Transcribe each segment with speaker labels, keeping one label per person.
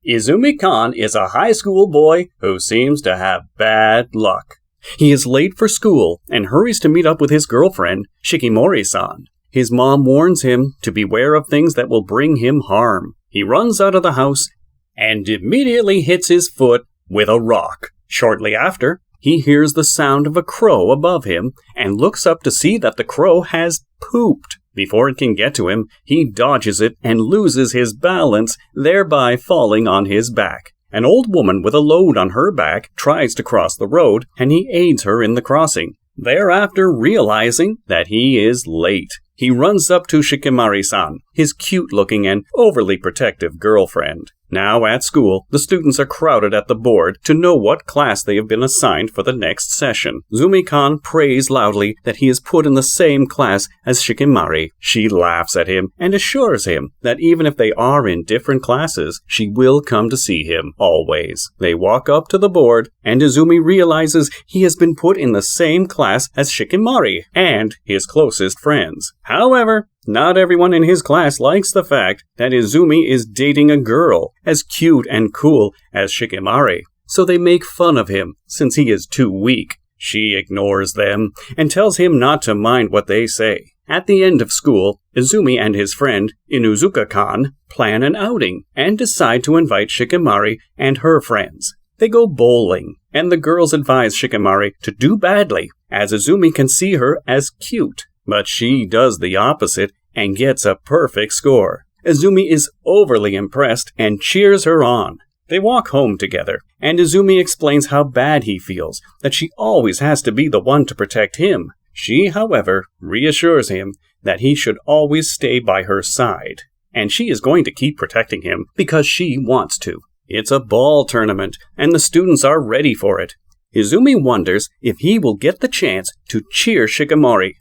Speaker 1: Izumi-kan is a high school boy who seems to have bad luck. He is late for school and hurries to meet up with his girlfriend, Shikimori-san. His mom warns him to beware of things that will bring him harm. He runs out of the house and immediately hits his foot with a rock. Shortly after, he hears the sound of a crow above him and looks up to see that the crow has pooped. Before it can get to him, he dodges it and loses his balance, thereby falling on his back. An old woman with a load on her back tries to cross the road, and he aids her in the crossing. Thereafter, realizing that he is late, he runs up to Shikimori-san, his cute-looking and overly protective girlfriend. Now at school, the students are crowded at the board to know what class they have been assigned for the next session. Izumi-kan prays loudly that he is put in the same class as Shikimori. She laughs at him and assures him that even if they are in different classes, she will come to see him, always. They walk up to the board, and Izumi realizes he has been put in the same class as Shikimori and his closest friends. However, not everyone in his class likes the fact that Izumi is dating a girl as cute and cool as Shikimori, so they make fun of him since he is too weak. She ignores them and tells him not to mind what they say. At the end of school, Izumi and his friend, Inuzuka-kan, plan an outing and decide to invite Shikimori and her friends. They go bowling, and the girls advise Shikimori to do badly, as Izumi can see her as cute. But she does the opposite and gets a perfect score. Izumi is overly impressed and cheers her on. They walk home together, and Izumi explains how bad he feels, that she always has to be the one to protect him. She, however, reassures him that he should always stay by her side, and she is going to keep protecting him because she wants to. It's a ball tournament, and the students are ready for it. Izumi wonders if he will get the chance to cheer Shikimori.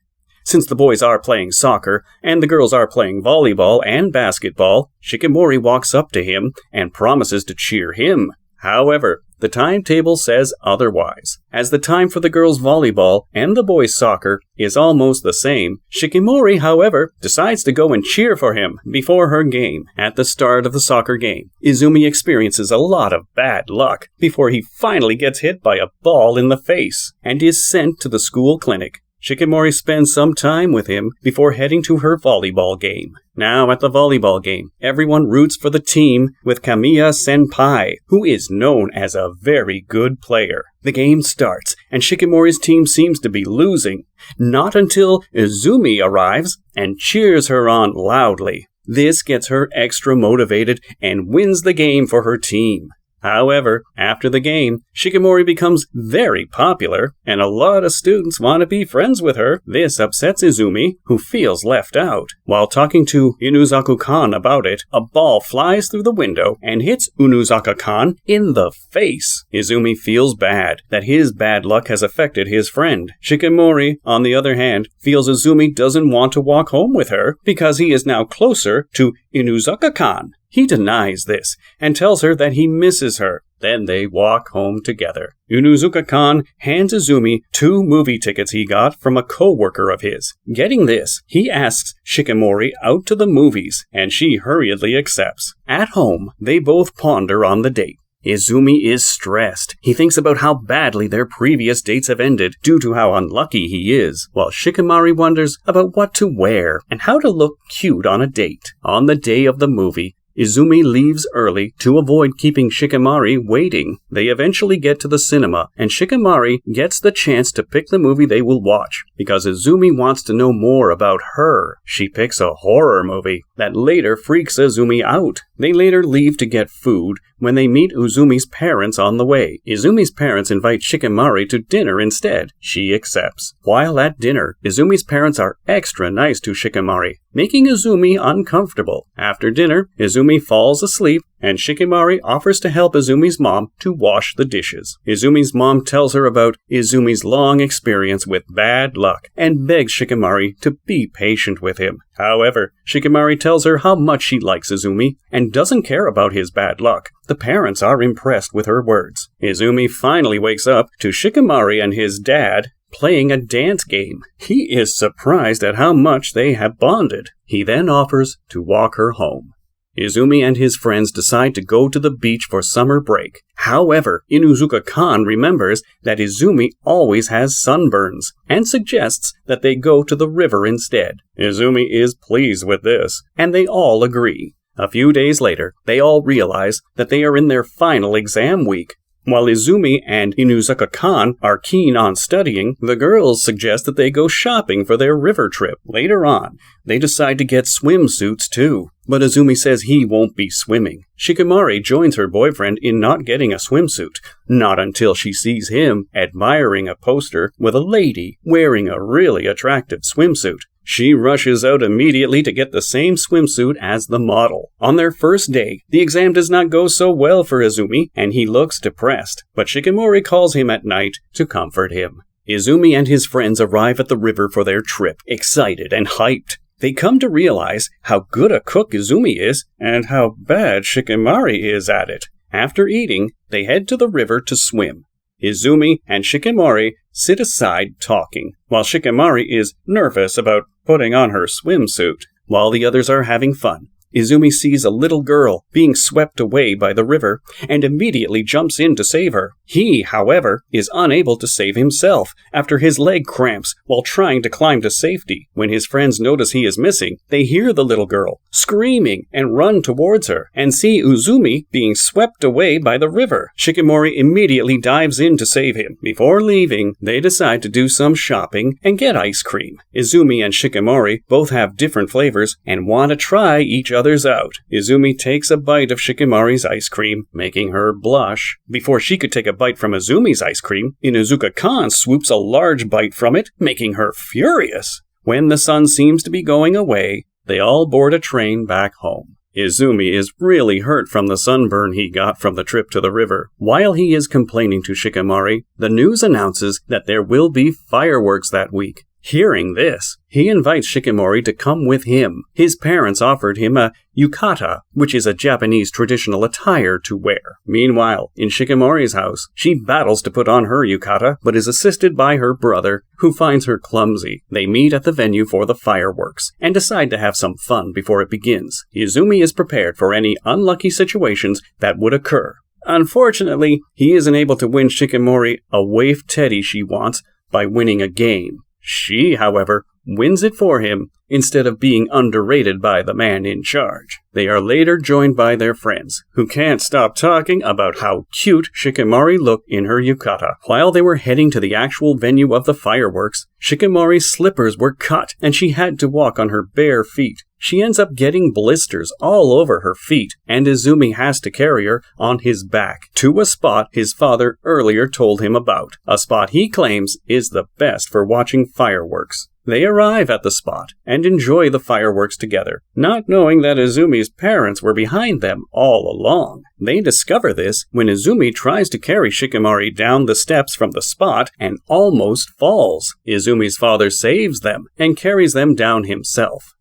Speaker 1: Since the boys are playing soccer, and the girls are playing volleyball and basketball, Shikimori walks up to him and promises to cheer him. However, the timetable says otherwise. As the time for the girls' volleyball and the boys' soccer is almost the same, Shikimori, however, decides to go and cheer for him before her game. At the start of the soccer game, Izumi experiences a lot of bad luck before he finally gets hit by a ball in the face and is sent to the school clinic. Shikimori spends some time with him before heading to her volleyball game. Now at the volleyball game, everyone roots for the team with Kamiya-senpai, who is known as a very good player. The game starts, and Shikimori's team seems to be losing, not until Izumi arrives and cheers her on loudly. This gets her extra motivated and wins the game for her team. However, after the game, Shikimori becomes very popular, and a lot of students want to be friends with her. This upsets Izumi, who feels left out. While talking to Inuzuka-kan about it, a ball flies through the window and hits Inuzuka-kan in the face. Izumi feels bad that his bad luck has affected his friend. Shikimori, on the other hand, feels Izumi doesn't want to walk home with her because he is now closer to Inuzuka-kan. He denies this and tells her that he misses her. Then they walk home together. Inuzuka-kan hands Izumi 2 movie tickets he got from a co-worker of his. Getting this, he asks Shikimori out to the movies, and she hurriedly accepts. At home, they both ponder on the date. Izumi is stressed. He thinks about how badly their previous dates have ended due to how unlucky he is, while Shikimori wonders about what to wear and how to look cute on a date. On the day of the movie, Izumi leaves early to avoid keeping Shikimori waiting. They eventually get to the cinema, and Shikimori gets the chance to pick the movie they will watch, because Izumi wants to know more about her. She picks a horror movie that later freaks Izumi out. They later leave to get food when they meet Izumi's parents on the way. Izumi's parents invite Shikimori to dinner instead. She accepts. While at dinner, Izumi's parents are extra nice to Shikimori, making Izumi uncomfortable. After dinner, Izumi falls asleep, and Shikimori offers to help Izumi's mom to wash the dishes. Izumi's mom tells her about Izumi's long experience with bad luck and begs Shikimori to be patient with him. However, Shikimori tells her how much she likes Izumi and doesn't care about his bad luck. The parents are impressed with her words. Izumi finally wakes up to Shikimori and his dad playing a dance game. He is surprised at how much they have bonded. He then offers to walk her home. Izumi and his friends decide to go to the beach for summer break. However, Inuzuka-kan remembers that Izumi always has sunburns and suggests that they go to the river instead. Izumi is pleased with this, and they all agree. A few days later, they all realize that they are in their final exam week. While Izumi and Inuzuka-kan are keen on studying, the girls suggest that they go shopping for their river trip. Later on, they decide to get swimsuits too, but Izumi says he won't be swimming. Shikimori joins her boyfriend in not getting a swimsuit, not until she sees him admiring a poster with a lady wearing a really attractive swimsuit. She rushes out immediately to get the same swimsuit as the model. On their first day, the exam does not go so well for Izumi, and he looks depressed, but Shikimori calls him at night to comfort him. Izumi and his friends arrive at the river for their trip, excited and hyped. They come to realize how good a cook Izumi is, and how bad Shikimori is at it. After eating, they head to the river to swim. Izumi and Shikimori sit aside talking, while Shikimori is nervous about putting on her swimsuit. While the others are having fun, Izumi sees a little girl being swept away by the river and immediately jumps in to save her. He, however, is unable to save himself after his leg cramps while trying to climb to safety. When his friends notice he is missing, they hear the little girl screaming and run towards her and see Izumi being swept away by the river. Shikimori immediately dives in to save him. Before leaving, they decide to do some shopping and get ice cream. Izumi and Shikimori both have different flavors and want to try each other's out. Izumi takes a bite of Shikimori's ice cream, making her blush. Before she could take a bite from Izumi's ice cream, Inuzuka-kan swoops a large bite from it, making her furious. When the sun seems to be going away, they all board a train back home. Izumi is really hurt from the sunburn he got from the trip to the river. While he is complaining to Shikimori, the news announces that there will be fireworks that week. Hearing this, he invites Shikimori to come with him. His parents offered him a yukata, which is a Japanese traditional attire to wear. Meanwhile, in Shikimori's house, she battles to put on her yukata, but is assisted by her brother, who finds her clumsy. They meet at the venue for the fireworks, and decide to have some fun before it begins. Izumi is prepared for any unlucky situations that would occur. Unfortunately, he isn't able to win Shikimori a waif teddy she wants by winning a game. She, however, wins it for him instead of being underrated by the man in charge. They are later joined by their friends, who can't stop talking about how cute Shikimori looked in her yukata. While they were heading to the actual venue of the fireworks, Shikimori's slippers were cut and she had to walk on her bare feet. She ends up getting blisters all over her feet, and Izumi has to carry her on his back to a spot his father earlier told him about, a spot he claims is the best for watching fireworks. They arrive at the spot and enjoy the fireworks together, not knowing that Izumi's parents were behind them all along. They discover this when Izumi tries to carry Shikimori down the steps from the spot and almost falls. Izumi's father saves them and carries them down himself.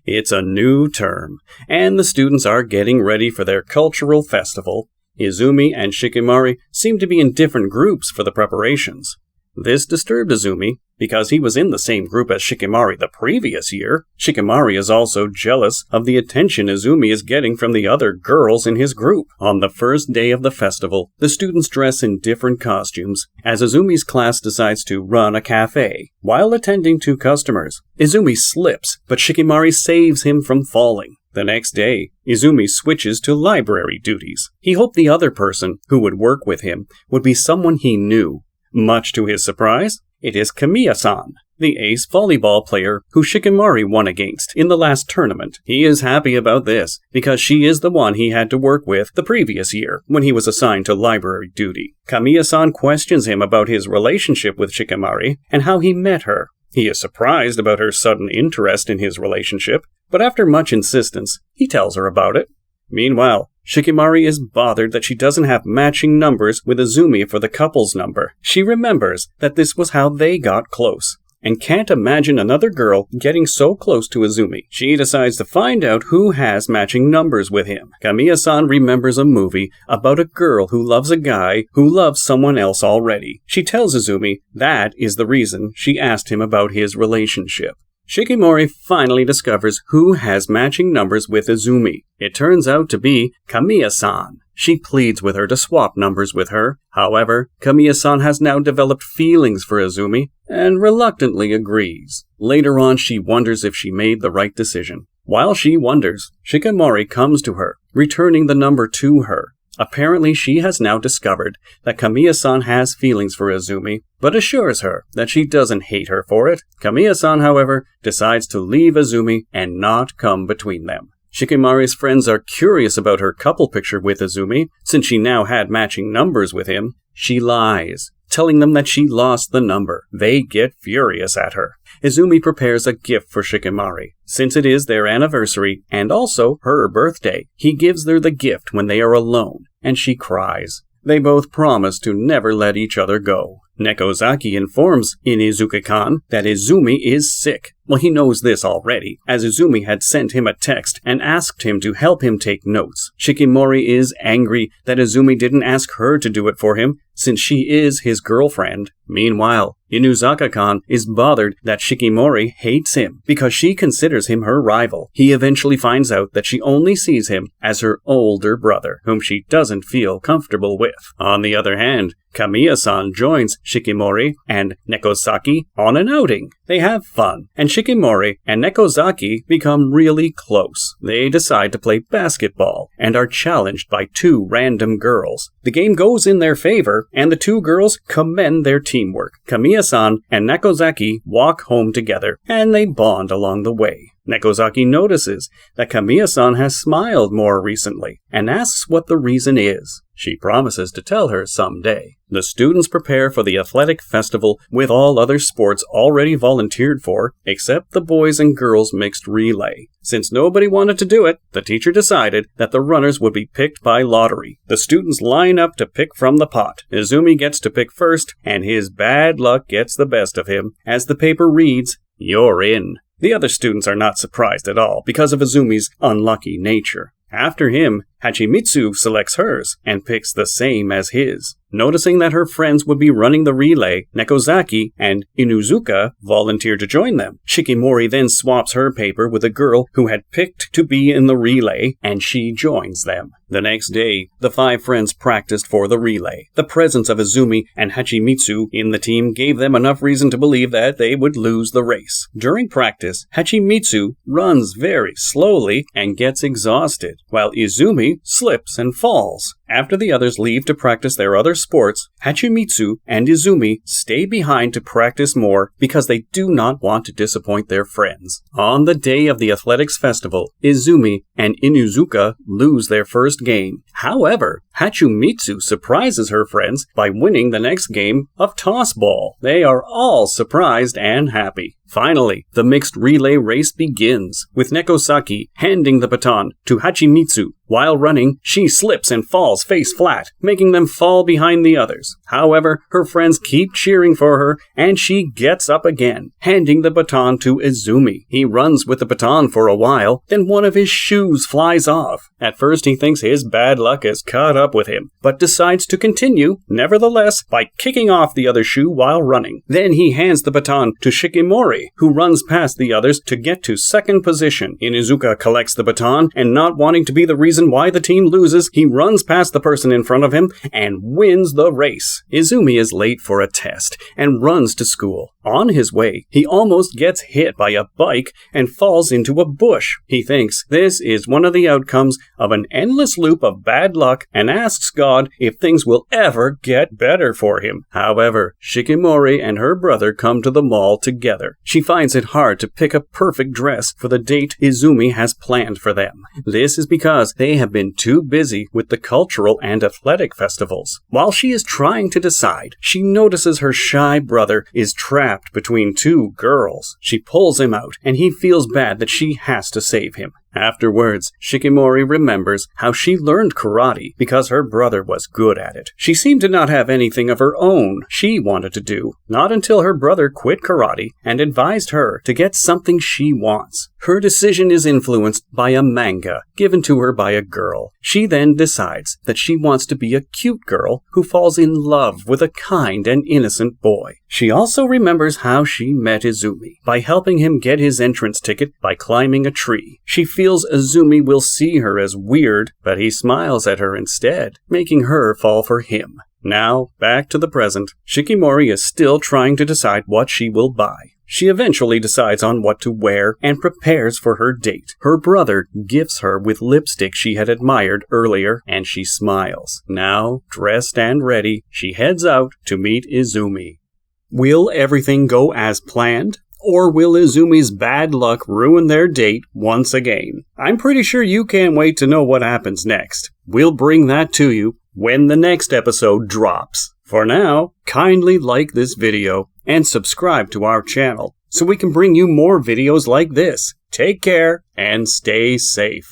Speaker 1: It's a new term, and the students are getting ready for their cultural festival. Izumi and Shikimori seem to be in different groups for the preparations. This disturbed Izumi because he was in the same group as Shikimori the previous year. Shikimori is also jealous of the attention Izumi is getting from the other girls in his group. On the first day of the festival, the students dress in different costumes as Izumi's class decides to run a cafe. While attending to customers, Izumi slips, but Shikimori saves him from falling. The next day, Izumi switches to library duties. He hoped the other person who would work with him would be someone he knew. Much to his surprise, it is Kamiya-san, the ace volleyball player who Shikimori won against in the last tournament. He is happy about this, because she is the one he had to work with the previous year when he was assigned to library duty. Kamiya-san questions him about his relationship with Shikimori and how he met her. He is surprised about her sudden interest in his relationship, but after much insistence, he tells her about it. Meanwhile, Shikimori is bothered that she doesn't have matching numbers with Izumi for the couple's number. She remembers that this was how they got close, and can't imagine another girl getting so close to Izumi. She decides to find out who has matching numbers with him. Kamiya-san remembers a movie about a girl who loves a guy who loves someone else already. She tells Izumi that is the reason she asked him about his relationship. Shikimori finally discovers who has matching numbers with Izumi. It turns out to be Kamiya-san. She pleads with her to swap numbers with her. However, Kamiya-san has now developed feelings for Izumi and reluctantly agrees. Later on, she wonders if she made the right decision. While she wonders, Shikimori comes to her, returning the number to her. Apparently, she has now discovered that Kamiya-san has feelings for Izumi, but assures her that she doesn't hate her for it. Kamiya-san, however, decides to leave Izumi and not come between them. Shikimori's friends are curious about her couple picture with Izumi, since she now had matching numbers with him. She lies, telling them that she lost the number. They get furious at her. Izumi prepares a gift for Shikimori. Since it is their anniversary and also her birthday, he gives her the gift when they are alone, and she cries. They both promise to never let each other go. Nekozaki informs Inizuka-kan that Izumi is sick. Well, he knows this already, as Izumi had sent him a text and asked him to help him take notes. Shikimori is angry that Izumi didn't ask her to do it for him, since she is his girlfriend. Meanwhile, Inuzaka-kan is bothered that Shikimori hates him because she considers him her rival. He eventually finds out that she only sees him as her older brother, whom she doesn't feel comfortable with. On the other hand, Kamiya-san joins Shikimori and Nekozaki on an outing. They have fun, and Shikimori and Nekozaki become really close. They decide to play basketball and are challenged by two random girls. The game goes in their favor, and the two girls commend their teamwork. Kamiya-san and Nekozaki walk home together, and they bond along the way. Nekozaki notices that Kamiya-san has smiled more recently and asks what the reason is. She promises to tell her someday. The students prepare for the athletic festival with all other sports already volunteered for, except the boys and girls mixed relay. Since nobody wanted to do it, the teacher decided that the runners would be picked by lottery. The students line up to pick from the pot. Izumi gets to pick first, and his bad luck gets the best of him, as the paper reads, "You're in." The other students are not surprised at all because of Izumi's unlucky nature. After him, Hachimitsu selects hers and picks the same as his. Noticing that her friends would be running the relay, Nekozaki and Inuzuka volunteer to join them. Shikimori then swaps her paper with a girl who had picked to be in the relay, and she joins them. The next day, the five friends practiced for the relay. The presence of Izumi and Hachimitsu in the team gave them enough reason to believe that they would lose the race. During practice, Hachimitsu runs very slowly and gets exhausted, while Izumi slips and falls. After the others leave to practice their other sports, Hachimitsu and Izumi stay behind to practice more because they do not want to disappoint their friends. On the day of the athletics festival, Izumi and Inuzuka lose their first game. However, Hachimitsu surprises her friends by winning the next game of toss ball. They are all surprised and happy. Finally, the mixed relay race begins, with Nekozaki handing the baton to Hachimitsu. While running, she slips and falls face flat, making them fall behind the others. However, her friends keep cheering for her, and she gets up again, handing the baton to Izumi. He runs with the baton for a while, then one of his shoes flies off. At first, he thinks his bad luck has caught up with him, but decides to continue, nevertheless, by kicking off the other shoe while running. Then he hands the baton to Shikimori, who runs past the others to get to second position. Inuzuka collects the baton, and not wanting to be the reason why the team loses, he runs past the person in front of him and wins the race. Izumi is late for a test and runs to school. On his way, he almost gets hit by a bike and falls into a bush. He thinks this is one of the outcomes of an endless loop of bad luck and asks God if things will ever get better for him. However, Shikimori and her brother come to the mall together. She finds it hard to pick a perfect dress for the date Izumi has planned for them. This is because they have been too busy with the cultural and athletic festivals. While she is trying to decide, she notices her shy brother is trapped between two girls. She pulls him out, and he feels bad that she has to save him. Afterwards, Shikimori remembers how she learned karate because her brother was good at it. She seemed to not have anything of her own she wanted to do, not until her brother quit karate and advised her to get something she wants. Her decision is influenced by a manga given to her by a girl. She then decides that she wants to be a cute girl who falls in love with a kind and innocent boy. She also remembers how she met Izumi by helping him get his entrance ticket by climbing a tree. She feels Izumi will see her as weird, but he smiles at her instead, making her fall for him. Now, back to the present. Shikimori is still trying to decide what she will buy. She eventually decides on what to wear and prepares for her date. Her brother gifts her with lipstick she had admired earlier, and she smiles. Now, dressed and ready, she heads out to meet Izumi. Will everything go as planned? Or will Izumi's bad luck ruin their date once again? I'm pretty sure you can't wait to know what happens next. We'll bring that to you when the next episode drops. For now, kindly like this video and subscribe to our channel so we can bring you more videos like this. Take care and stay safe.